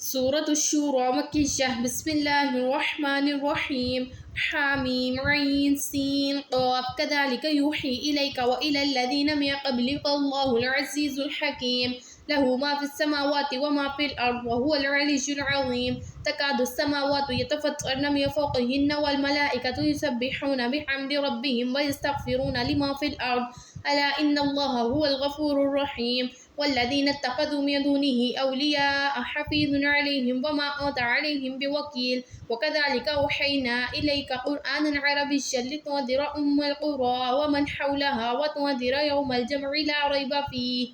سورة الشورى مكية. بسم الله الرحمن الرحيم. حاميم عين سين قاف كذلك يوحي إليك وإلى الذين من قبلك الله العزيز الحكيم له ما في السماوات وما في الأرض وهو العلي العظيم. تكاد السماوات يتفطرن من فوقهن والملائكة يسبحون بحمد ربهم ويستغفرون لما في الأرض ألا إن الله هو الغفور الرحيم. والذين اتخذوا من دونه أولياء حفيظ عليهم وما أنت عليهم بوكيل. وكذلك أوحينا إليك قرآنا عربيا لتنذر أم القرى ومن حولها وتنذر يوم الجمع لا ريب فيه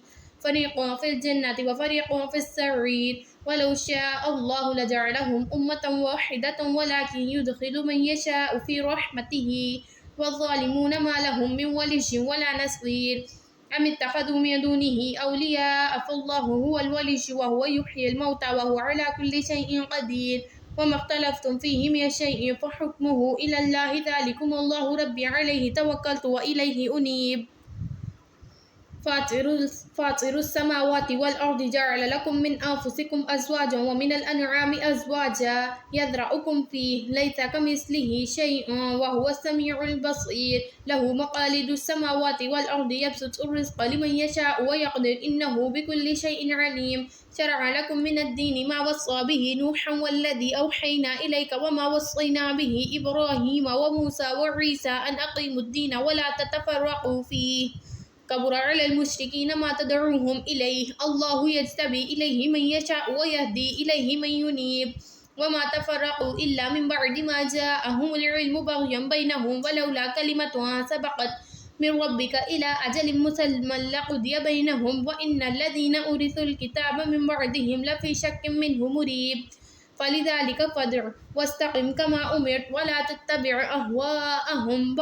فريق في الجنة وفريق في السعير. ولو شاء الله لجعلهم أمة واحدة ولكن يدخل من يشاء في رحمته والظالمون ما لهم من ولي ولا نصير. أم اتخذوا من دونه أولياء فالله هو الولي وهو يحيي الموتى وهو على كل شيء قدير. وما اختلفتم فيه من شيء فحكمه إلى الله ذلكم الله ربي عليه توكلت وإليه أنيب. فاطر السماوات والأرض جعل لكم من أنفسكم أزواجا ومن الأنعام أزواجا يذرأكم فيه ليس كمثله شيء وهو السميع البصير. له مقاليد السماوات والأرض يبسط الرزق لمن يشاء ويقدر إنه بكل شيء عليم. شرع لكم من الدين ما وصى به نوحا والذي أوحينا إليك وما وصينا به إبراهيم وموسى وعيسى أن أقيموا الدين ولا تتفرقوا فيه كبر على المشركين ما تدعوهم إليه الله يجتبي إليه من يشاء ويهدي إليه من ينيب. وما تفرقوا إلا من بعد ما جاءهم العلم بغيا بينهم ولولا كلمة سبقت من ربك إلى أجل مسمى لقضي بينهم وإن الذين أورثوا الكتاب من بعدهم لفي شك منه مريب. فلذلك فادع واستقم كما أمرت ولا تتبع أهواءهم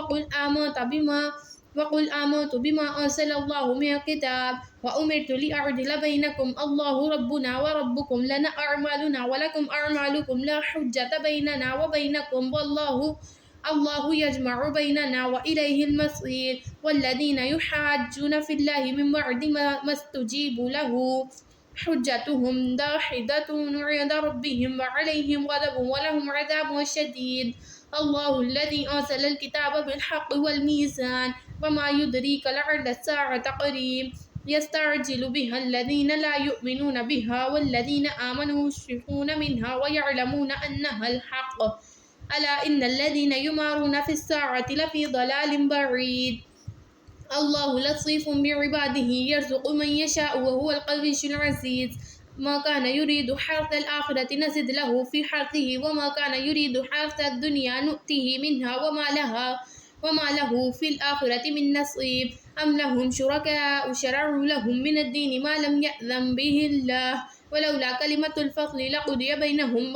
وقل آمنت بما أنزل الله من الكتاب وأمرت لأعدل بينكم الله ربنا وربكم لنا أعمالنا ولكم أعمالكم لا حجة بيننا وبينكم الله يجمع بيننا وإليه المصير. والذين يحاجون في الله من بعد ما استجيبوا له حجتهم داحضة عند ربهم وعليهم غضب ولهم عذاب شديد. الله الذي أنزل الكتاب بالحق والميزان وما يدريك لعل الساعة قريب يستعجل بها الذين لا يؤمنون بها والذين آمنوا مشفقون منها ويعلمون أنها الحق ألا إن الذين يمارون في الساعة لفي ضلال بعيد. الله لطيف بعباده يرزق من يشاء وهو القوي العزيز. ما كان يريد حرث الآخرة نزد له في حرثه وما كان يريد حرث الدنيا نؤته منها وما له في الآخرة من نصيب. أم لهم شركاء شرعوا لهم من الدين ما لم يأذن به الله ولولا كلمة الفصل لقضي بينهم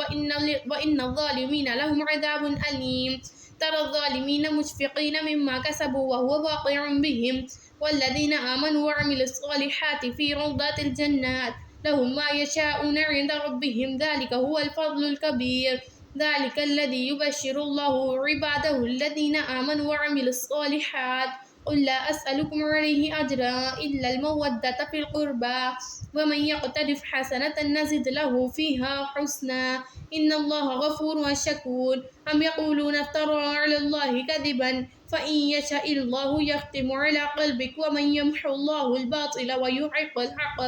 وإن الظالمين لهم عذاب أليم. ترى الظالمين مشفقين مما كسبوا وهو واقع بهم والذين آمنوا وعملوا الصالحات في روضات الجنات لهم ما يشاءون عند ربهم ذلك هو الفضل الكبير. ذلك الذي يبشر الله عباده الذين آمنوا وعملوا الصالحات قل لا أسألكم عليه أجرا إلا المودة في القربى ومن يقترف حسنة نزد له فيها حسنا إن الله غفور شكور. أم يقولون افترى على الله كذبا فإن يشاء الله يختم على قلبك ومن يمحو الله الباطل ويحق الحق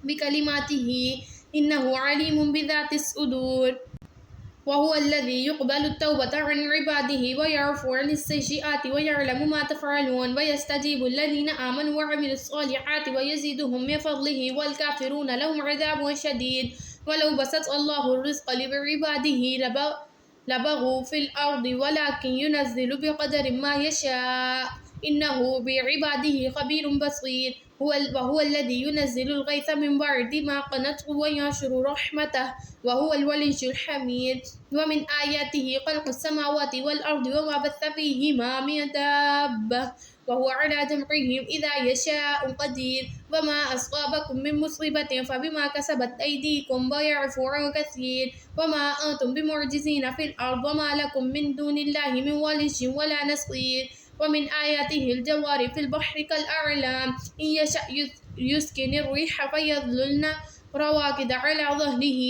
بكلماته إنه عليم بذات الصدور. وهو الذي يقبل التوبة عن عباده ويعفو عن السيئات ويعلم ما تفعلون ويستجيب الذين آمنوا وعملوا الصالحات ويزيدهم من فضله والكافرون لهم عذاب شديد. ولو بسط الله الرزق لعباده لبغوا في الأرض ولكن ينزل بقدر ما يشاء إنه بعباده خبير بصير. وهو الذي ينزل الغيث من بعد ما قنطه وينشر رحمته وهو الولي الحميد. ومن آياته خلق السماوات والأرض وما بث فيهما من دابة وهو على جمعهم إذا يشاء قدير. وما أصابكم من مصيبة فبما كسبت أيديكم ويعفو عن كثير. وما أنتم بمعجزين في الأرض وما لكم من دون الله من ولي ولا نصير. ومن آياته الجوار في البحر كالأعلام إن يشأ يسكن الريح رواكد على ظهره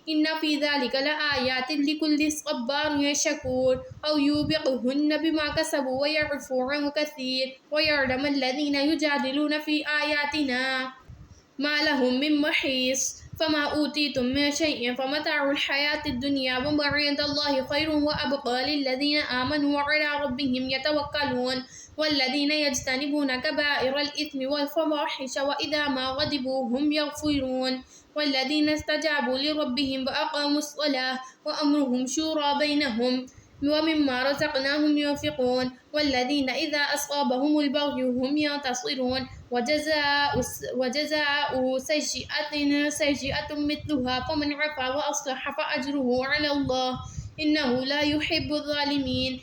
إن في ذلك لآيات لكل صبار شكور أو يوبقهن بما كسبوا ويعفو عن كثير ويعلم الذين يجادلون في آياتنا ما لهم من محيص فما أوتيتم من شيء فمتاع الحياة الدنيا وما عند الله خير وأبقى للذين آمنوا وعلى ربهم يتوكلون والذين يجتنبون كبائر الإثم والفواحش وإذا ما غضبوا هم يغفرون والذين استجابوا لربهم وأقاموا الصلاة وأمرهم شورى بينهم ومما رزقناهم ينفقون والذين إذا أصابهم البغي هم ينتصرون وجزاء سيئة مثلها فمن عفا وأصلح فأجره على الله إنه لا يحب الظالمين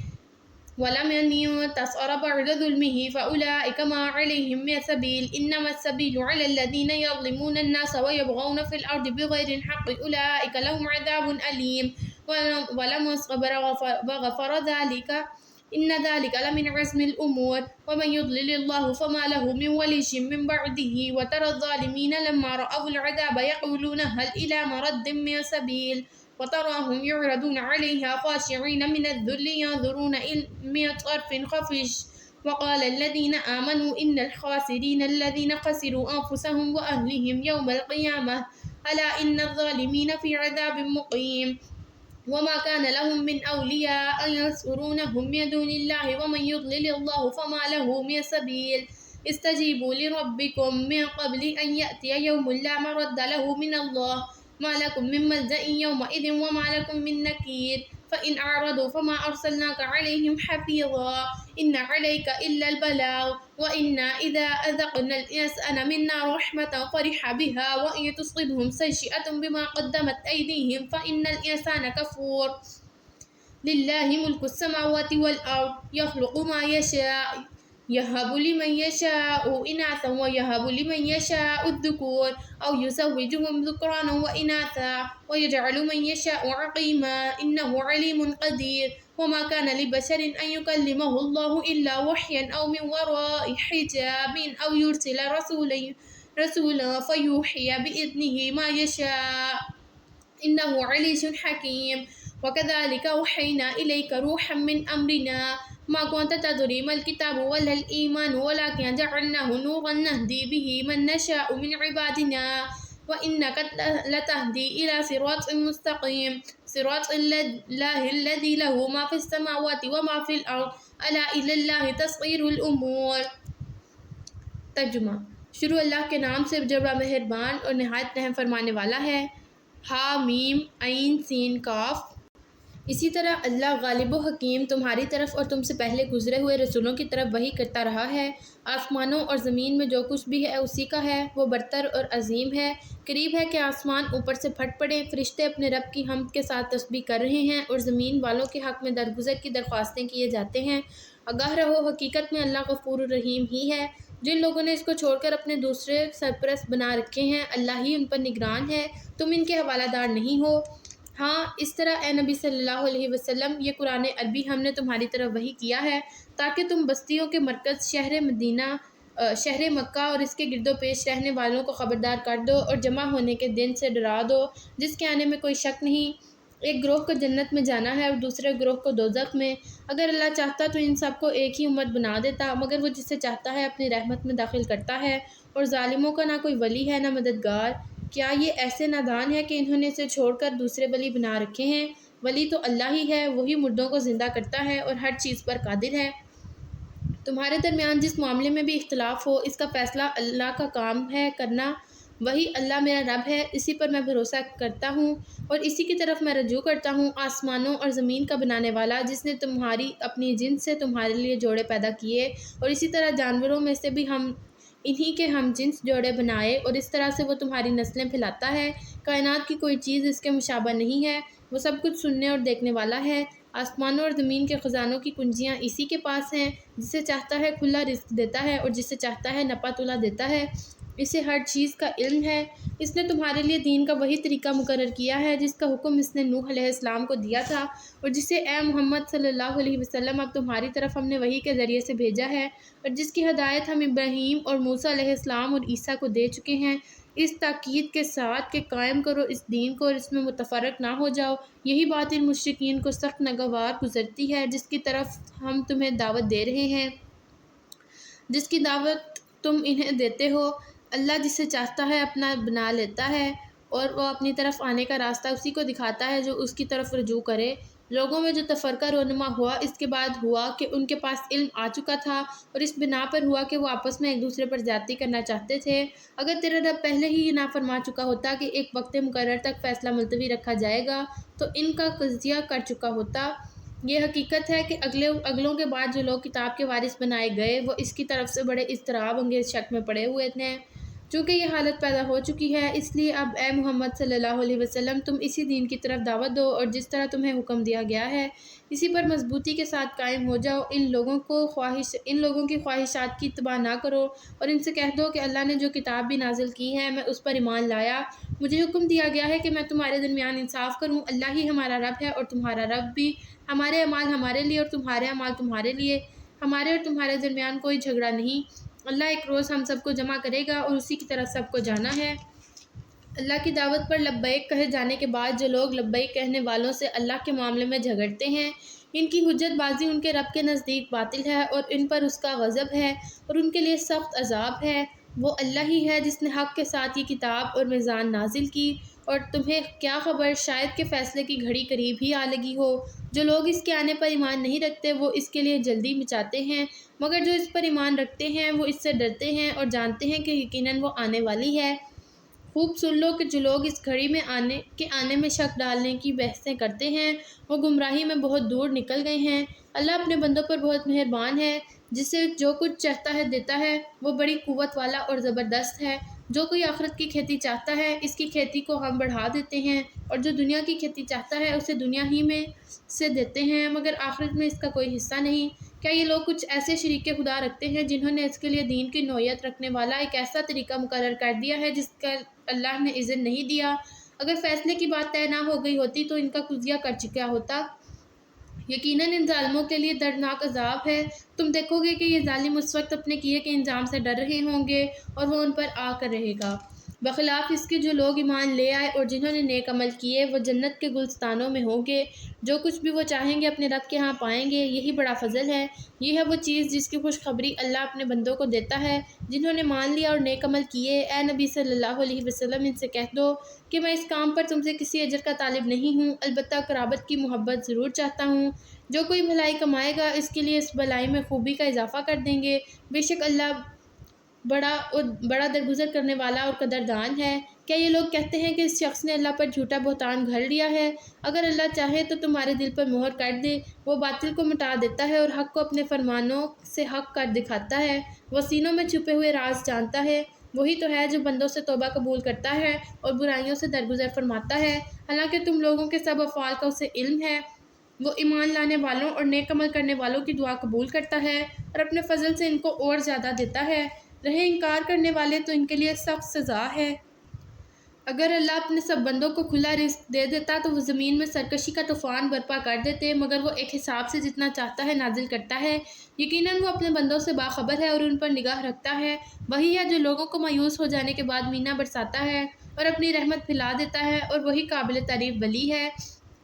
ولمن ينتصر بعد ظلمه فأولئك ما عليهم من سبيل إنما السبيل على الذين يظلمون الناس ويبغون في الأرض بغير الحق أولئك لهم عذاب أليم ولمن صبر وغفر ذلك إن ذلك لمن عزم الأمور ومن يضلل الله فما له من ولي من بعده وترى الظالمين لما رأوا العذاب يقولون هل إلى مرد من سبيل وتراهم يعرضون عليها خاشعين من الذل ينظرون من طرف خفش وقال الذين آمنوا إن الخاسرين الذين خسروا أنفسهم وأهلهم يوم القيامة ألا إن الظالمين في عذاب مقيم وما كان لهم من أولياء ينصرونهم من دون الله ومن يضلل الله فما له من سبيل استجيبوا لربكم من قبل أن يأتي يوم لا مرد له من الله ما لكم من ملجأ يومئذ وما لكم من نكير فإن أعرضوا فما أرسلناك عليهم حفيظا إن عليك إلا البلاغ وإنا إذا أذقنا الإنسان منا رحمة فرح بها وإن تصبهم سيئة بما قدمت أيديهم فإن الإنسان كفور لله ملك السماوات والأرض يخلق ما يشاء يهب لمن يشاء إناثا ويهب لمن يشاء الذكور أو يزوجهم ذكرانا وإناثا ويجعل من يشاء عقيما إنه عليم قدير وما كان لبشر أن يكلمه الله إلا وحيا أو من وراء حجاب أو يرسل رسولا فيوحي بإذنه ما يشاء إنه عليم حكيم وكذلك أوحينا إليك روحا من أمرنا ما كنت تدري ما الكتاب ولا الإيمان ولكن جعلناه نورا نهدي به من نشاء من عبادنا وإنك لتهدي إلى صراط مستقيم صراط الله الذي له ما في السماوات وما في الأرض ألا إلى الله تصير الأمور. ترجمہ شروع اللہ کے نام سے جو بڑا مہربان اور نہایت رحم فرمانے والا ہے. ہا میم عین سین کاف. اسی طرح اللہ غالب و حکیم تمہاری طرف اور تم سے پہلے گزرے ہوئے رسولوں کی طرف وحی کرتا رہا ہے. آسمانوں اور زمین میں جو کچھ بھی ہے اسی کا ہے. وہ برتر اور عظیم ہے. قریب ہے کہ آسمان اوپر سے پھٹ پڑے. فرشتے اپنے رب کی حمد کے ساتھ تسبیح کر رہے ہیں اور زمین والوں کے حق میں درگزر کی درخواستیں کیے جاتے ہیں. آگاہ رہو حقیقت میں اللہ غفور الرحیم ہی ہے. جن لوگوں نے اس کو چھوڑ کر اپنے دوسرے سرپرست بنا رکھے ہیں اللہ ہی ان پر نگران ہے. تم ان کے حوالہ دار نہیں ہو. ہاں اس طرح اے نبی صلی اللہ علیہ وسلم یہ قرآن عربی ہم نے تمہاری طرف وحی کیا ہے تاکہ تم بستیوں کے مرکز شہر مکہ اور اس کے گرد و پیش رہنے والوں کو خبردار کر دو اور جمع ہونے کے دن سے ڈرا دو جس کے آنے میں کوئی شک نہیں. ایک گروہ کو جنت میں جانا ہے اور دوسرے گروہ کو دوزخ میں. اگر اللہ چاہتا تو ان سب کو ایک ہی امت بنا دیتا مگر وہ جسے چاہتا ہے اپنی رحمت میں داخل کرتا ہے اور ظالموں کا نہ کوئی ولی ہے نہ مددگار. کیا یہ ایسے نادان ہے کہ انہوں نے اسے چھوڑ کر دوسرے ولی بنا رکھے ہیں؟ ولی تو اللہ ہی ہے. وہی مردوں کو زندہ کرتا ہے اور ہر چیز پر قادر ہے. تمہارے درمیان جس معاملے میں بھی اختلاف ہو اس کا فیصلہ اللہ کا کام ہے کرنا. وہی اللہ میرا رب ہے اسی پر میں بھروسہ کرتا ہوں اور اسی کی طرف میں رجوع کرتا ہوں. آسمانوں اور زمین کا بنانے والا جس نے تمہاری اپنی جنس سے تمہارے لیے جوڑے پیدا کیے اور اسی طرح جانوروں میں سے بھی ہم انہی کے ہم جنس جوڑے بنائے اور اس طرح سے وہ تمہاری نسلیں پھیلاتا ہے. کائنات کی کوئی چیز اس کے مشابہ نہیں ہے. وہ سب کچھ سننے اور دیکھنے والا ہے. آسمانوں اور زمین کے خزانوں کی کنجیاں اسی کے پاس ہیں. جسے چاہتا ہے کھلا رزق دیتا ہے اور جسے چاہتا ہے نپا تلا دیتا ہے. اسے ہر چیز کا علم ہے. اس نے تمہارے لیے دین کا وہی طریقہ مقرر کیا ہے جس کا حکم اس نے نوح علیہ السلام کو دیا تھا اور جسے اے محمد صلی اللہ علیہ وسلم اب تمہاری طرف ہم نے وحی کے ذریعے سے بھیجا ہے اور جس کی ہدایت ہم ابراہیم اور موسیٰ علیہ السلام اور عیسیٰ کو دے چکے ہیں. اس تاکید کے ساتھ کہ قائم کرو اس دین کو اور اس میں متفرق نہ ہو جاؤ۔ یہی بات ان مشرکین کو سخت ناگوار گزرتی ہے جس کی طرف ہم تمہیں دعوت دے رہے ہیں، جس کی دعوت تم انہیں دیتے ہو۔ اللہ جسے چاہتا ہے اپنا بنا لیتا ہے اور وہ اپنی طرف آنے کا راستہ اسی کو دکھاتا ہے جو اس کی طرف رجوع کرے۔ لوگوں میں جو تفرقہ رونما ہوا اس کے بعد ہوا کہ ان کے پاس علم آ چکا تھا، اور اس بنا پر ہوا کہ وہ آپس میں ایک دوسرے پر زیادتی کرنا چاہتے تھے۔ اگر تیرا رب پہلے ہی یہ نہ فرما چکا ہوتا کہ ایک وقت مقرر تک فیصلہ ملتوی رکھا جائے گا تو ان کا تجزیہ کر چکا ہوتا۔ یہ حقیقت ہے کہ اگلوں کے بعد جو لوگ کتاب کے وارث بنائے گئے وہ اس کی طرف سے بڑے اضطراب انگیز شک میں پڑے ہوئے تھے۔ چونکہ یہ حالت پیدا ہو چکی ہے اس لیے اب اے محمد صلی اللہ علیہ وسلم تم اسی دین کی طرف دعوت دو اور جس طرح تمہیں حکم دیا گیا ہے اسی پر مضبوطی کے ساتھ قائم ہو جاؤ۔ ان لوگوں کی خواہشات کی اتباع نہ کرو اور ان سے کہہ دو کہ اللہ نے جو کتاب بھی نازل کی ہے میں اس پر ایمان لایا۔ مجھے حکم دیا گیا ہے کہ میں تمہارے درمیان انصاف کروں۔ اللہ ہی ہمارا رب ہے اور تمہارا رب بھی، ہمارے اعمال ہمارے لیے اور تمہارے اعمال تمہارے لیے، ہمارے اور تمہارے درمیان کوئی جھگڑا نہیں۔ اللہ ایک روز ہم سب کو جمع کرے گا اور اسی کی طرف سب کو جانا ہے۔ اللہ کی دعوت پر لبیک کہے جانے کے بعد جو لوگ لبیک کہنے والوں سے اللہ کے معاملے میں جھگڑتے ہیں ان کی حجت بازی ان کے رب کے نزدیک باطل ہے اور ان پر اس کا غضب ہے اور ان کے لیے سخت عذاب ہے۔ وہ اللہ ہی ہے جس نے حق کے ساتھ یہ کتاب اور میزان نازل کی، اور تمہیں کیا خبر شاید کہ فیصلے کی گھڑی قریب ہی آ لگی ہو۔ جو لوگ اس کے آنے پر ایمان نہیں رکھتے وہ اس کے لیے جلدی مچاتے ہیں، مگر جو اس پر ایمان رکھتے ہیں وہ اس سے ڈرتے ہیں اور جانتے ہیں کہ یقیناً وہ آنے والی ہے۔ خوب سن لو کہ جو لوگ اس گھڑی میں آنے میں شک ڈالنے کی بحثیں کرتے ہیں وہ گمراہی میں بہت دور نکل گئے ہیں۔ اللہ اپنے بندوں پر بہت مہربان ہے، جسے جو کچھ چاہتا ہے دیتا ہے۔ وہ بڑی قوت والا اور زبردست ہے۔ جو کوئی آخرت کی کھیتی چاہتا ہے اس کی کھیتی کو ہم بڑھا دیتے ہیں، اور جو دنیا کی کھیتی چاہتا ہے اسے دنیا ہی میں سے دیتے ہیں مگر آخرت میں اس کا کوئی حصہ نہیں۔ کیا یہ لوگ کچھ ایسے شریک خدا رکھتے ہیں جنہوں نے اس کے لیے دین کی نوعیت رکھنے والا ایک ایسا طریقہ مقرر کر دیا ہے جس کا اللہ نے اذن نہیں دیا؟ اگر فیصلے کی بات طے نہ ہو گئی ہوتی تو ان کا قضیہ کر چکا ہوتا۔ یقیناً ان ظالموں کے لیے دردناک عذاب ہے۔ تم دیکھو گے کہ یہ ظالم اس وقت اپنے کیے کے انجام سے ڈر رہے ہوں گے اور وہ ان پر آ کر رہے گا۔ بخلاف اس کے جو لوگ ایمان لے آئے اور جنہوں نے نیک عمل کیے وہ جنت کے گلستانوں میں ہوں گے، جو کچھ بھی وہ چاہیں گے اپنے رب کے ہاں پائیں گے۔ یہی بڑا فضل ہے۔ یہ ہے وہ چیز جس کی خوشخبری اللہ اپنے بندوں کو دیتا ہے جنہوں نے مان لیا اور نیک عمل کیے۔ اے نبی صلی اللہ علیہ وسلم ان سے کہہ دو کہ میں اس کام پر تم سے کسی اجر کا طالب نہیں ہوں، البتہ قرابت کی محبت ضرور چاہتا ہوں۔ جو کوئی بھلائی کمائے گا اس کے لیے اس بھلائی میں خوبی کا اضافہ کر دیں گے۔ بے شک اللہ بڑا درگزر کرنے والا اور قدردان ہے۔ کیا یہ لوگ کہتے ہیں کہ اس شخص نے اللہ پر جھوٹا بہتان گھڑ لیا ہے؟ اگر اللہ چاہے تو تمہارے دل پر مہر کر دے۔ وہ باطل کو مٹا دیتا ہے اور حق کو اپنے فرمانوں سے حق کر دکھاتا ہے۔ وہ سینوں میں چھپے ہوئے راز جانتا ہے۔ وہی تو ہے جو بندوں سے توبہ قبول کرتا ہے اور برائیوں سے درگزر فرماتا ہے، حالانکہ تم لوگوں کے سب افعال کا اسے علم ہے۔ وہ ایمان لانے والوں اور نیک عمل کرنے والوں کی دعا قبول کرتا ہے اور اپنے فضل سے ان کو اور زیادہ دیتا ہے۔ رہے انکار کرنے والے تو ان کے لیے سخت سزا ہے۔ اگر اللہ اپنے سب بندوں کو کھلا رزق دے دیتا تو وہ زمین میں سرکشی کا طوفان برپا کر دیتے، مگر وہ ایک حساب سے جتنا چاہتا ہے نازل کرتا ہے۔ یقیناً وہ اپنے بندوں سے باخبر ہے اور ان پر نگاہ رکھتا ہے۔ وہی ہے جو لوگوں کو مایوس ہو جانے کے بعد مینا برساتا ہے اور اپنی رحمت پھیلا دیتا ہے، اور وہی قابل تعریف ولی ہے۔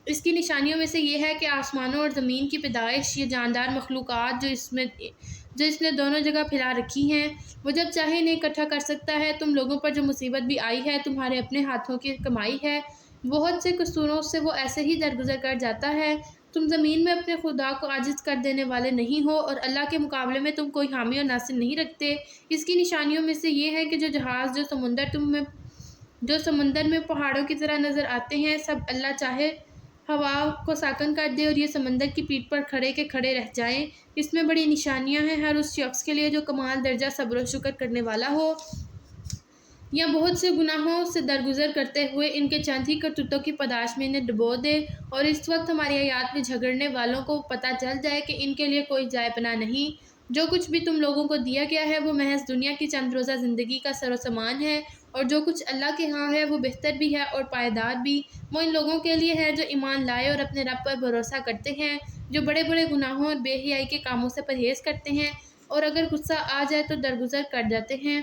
اس کی نشانیوں میں سے یہ ہے کہ آسمانوں اور زمین کی پیدائش، یہ جاندار مخلوقات جو اس نے دونوں جگہ پھیلا رکھی ہیں، وہ جب چاہے انہیں اکٹھا کر سکتا ہے۔ تم لوگوں پر جو مصیبت بھی آئی ہے تمہارے اپنے ہاتھوں کی کمائی ہے۔ بہت سے قصوروں سے وہ ایسے ہی درگزر کر جاتا ہے۔ تم زمین میں اپنے خدا کو عاجز کر دینے والے نہیں ہو اور اللہ کے مقابلے میں تم کوئی حامی اور ناصر نہیں رکھتے۔ اس کی نشانیوں میں سے یہ ہے کہ جو جہاز جو سمندر میں پہاڑوں کی طرح نظر آتے ہیں، سب اللہ چاہے ہوا کو ساکن کر دے اور یہ سمندر کی پیٹھ پر کھڑے کے کھڑے رہ جائیں۔ اس میں بڑی نشانیاں ہیں ہر اس شخص کے لیے جو کمال درجہ صبر و شکر کرنے والا ہو۔ یا بہت سے گناہوں سے درگزر کرتے ہوئے ان کے چند ہی کرتوتوں کی پاداش میں انہیں ڈبو دے، اور اس وقت ہماری آیات میں جھگڑنے والوں کو پتہ چل جائے کہ ان کے لیے کوئی جائے پناہ نہیں۔ جو کچھ بھی تم لوگوں کو دیا گیا ہے وہ محض دنیا کی چند روزہ زندگی کا سر و سامان ہے، اور جو کچھ اللہ کے ہاں ہے وہ بہتر بھی ہے اور پائیدار بھی۔ وہ ان لوگوں کے لیے ہے جو ایمان لائے اور اپنے رب پر بھروسہ کرتے ہیں، جو بڑے بڑے گناہوں اور بے حیائی کے کاموں سے پرہیز کرتے ہیں، اور اگر غصہ آ جائے تو درگزر کر جاتے ہیں۔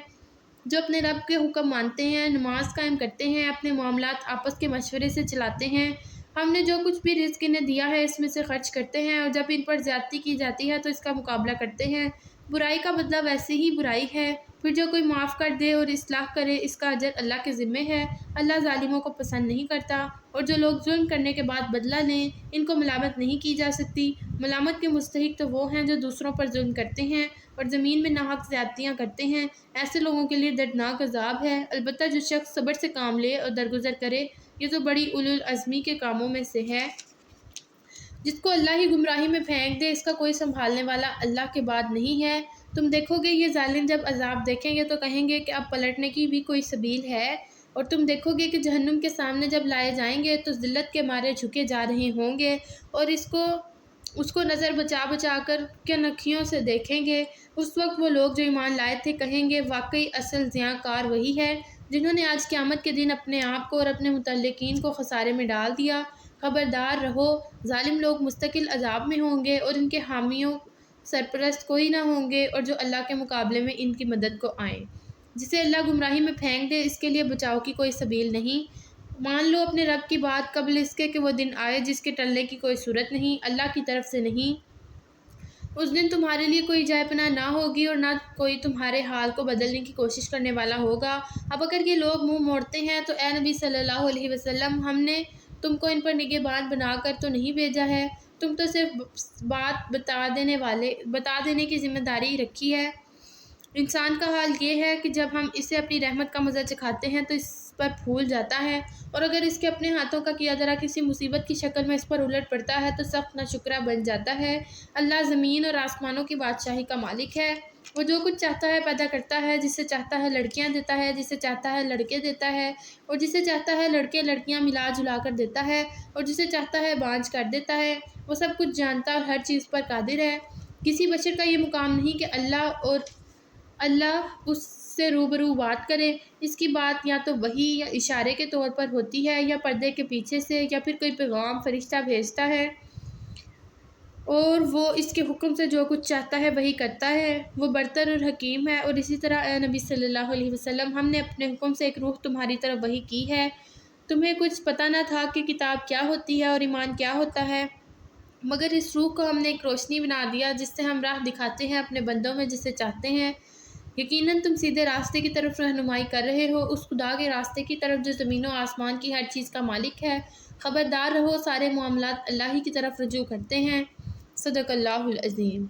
جو اپنے رب کے حکم مانتے ہیں، نماز قائم کرتے ہیں، اپنے معاملات آپس کے مشورے سے چلاتے ہیں، ہم نے جو کچھ بھی رزق انہیں دیا ہے اس میں سے خرچ کرتے ہیں، اور جب ان پر زیادتی کی جاتی ہے تو اس کا مقابلہ کرتے ہیں۔ برائی کا بدلہ ویسے ہی برائی ہے، پھر جو کوئی معاف کر دے اور اصلاح کرے اس کا اجر اللہ کے ذمے ہے۔ اللہ ظالموں کو پسند نہیں کرتا، اور جو لوگ ظلم کرنے کے بعد بدلہ لیں ان کو ملامت نہیں کی جا سکتی۔ ملامت کے مستحق تو وہ ہیں جو دوسروں پر ظلم کرتے ہیں اور زمین میں ناحق زیادتیاں کرتے ہیں، ایسے لوگوں کے لیے دردناک عذاب ہے۔ البتہ جو شخص صبر سے کام لے اور درگزر کرے، یہ تو بڑی اولو العزمی کے کاموں میں سے ہے۔ جس کو اللہ ہی گمراہی میں پھینک دے، اس کا کوئی سنبھالنے والا اللہ کے بعد نہیں ہے۔ تم دیکھو گے یہ ظالم جب عذاب دیکھیں گے تو کہیں گے کہ اب پلٹنے کی بھی کوئی سبیل ہے، اور تم دیکھو گے کہ جہنم کے سامنے جب لائے جائیں گے تو ذلت کے مارے جھکے جا رہے ہوں گے، اور اس کو نظر بچا بچا کر کنکھیوں سے دیکھیں گے۔ اس وقت وہ لوگ جو ایمان لائے تھے کہیں گے واقعی اصل زیاں کار وہی ہے جنہوں نے آج قیامت کے دن اپنے آپ کو اور اپنے متعلقین کو خسارے میں ڈال دیا۔ خبردار رہو، ظالم لوگ مستقل عذاب میں ہوں گے اور ان کے حامیوں سرپرست کوئی نہ ہوں گے، اور جو اللہ کے مقابلے میں ان کی مدد کو آئیں۔ جسے اللہ گمراہی میں پھینک دے اس کے لیے بچاؤ کی کوئی سبیل نہیں۔ مان لو اپنے رب کی بات قبل اس کے کہ وہ دن آئے جس کے ٹلنے کی کوئی صورت نہیں، اللہ کی طرف سے نہیں۔ اس دن تمہارے لیے کوئی جائے پناہ نہ ہوگی اور نہ کوئی تمہارے حال کو بدلنے کی کوشش کرنے والا ہوگا۔ اب اگر یہ لوگ منہ موڑتے ہیں تو اے نبی صلی اللہ علیہ وسلم، ہم نے تم کو ان پر نگہبان بنا کر تو نہیں بھیجا ہے، تم تو صرف بات بتا دینے کی ذمہ داری رکھی ہے۔ انسان کا حال یہ ہے کہ جب ہم اسے اپنی رحمت کا مزہ چکھاتے ہیں تو اس پر پھول جاتا ہے، اور اگر اس کے اپنے ہاتھوں کا کیا ذرا کسی مصیبت کی شکل میں اس پر الٹ پڑتا ہے تو سخت ناشکرا بن جاتا ہے۔ اللہ زمین اور آسمانوں کی بادشاہی کا مالک ہے، وہ جو کچھ چاہتا ہے پیدا کرتا ہے، جسے چاہتا ہے لڑکیاں دیتا ہے، جسے چاہتا ہے لڑکے دیتا ہے، اور جسے چاہتا ہے لڑکے لڑکیاں ملا جلا کر دیتا ہے، اور جسے چاہتا ہے بانجھ کر دیتا ہے۔ وہ سب کچھ جانتا اور ہر چیز پر قادر ہے۔ کسی بشر کا یہ مقام نہیں کہ اللہ اس سے روبرو بات کرے، اس کی بات یا تو وحی یا اشارے کے طور پر ہوتی ہے، یا پردے کے پیچھے سے، یا پھر کوئی پیغام فرشتہ بھیجتا ہے اور وہ اس کے حکم سے جو کچھ چاہتا ہے وہی کرتا ہے۔ وہ برتر اور حکیم ہے۔ اور اسی طرح اے نبی صلی اللہ علیہ وسلم، ہم نے اپنے حکم سے ایک روح تمہاری طرف وحی کی ہے۔ تمہیں کچھ پتہ نہ تھا کہ کتاب کیا ہوتی ہے اور ایمان کیا ہوتا ہے، مگر اس روح کو ہم نے ایک روشنی بنا دیا جس سے ہم راہ دکھاتے ہیں اپنے بندوں میں جسے چاہتے ہیں۔ یقیناً تم سیدھے راستے کی طرف رہنمائی کر رہے ہو، اس خدا کے راستے کی طرف جو زمین و آسمان کی ہر چیز کا مالک ہے۔ خبردار رہو، سارے معاملات اللہ ہی کی طرف رجوع کرتے ہیں۔ صدق اللہ العظیم۔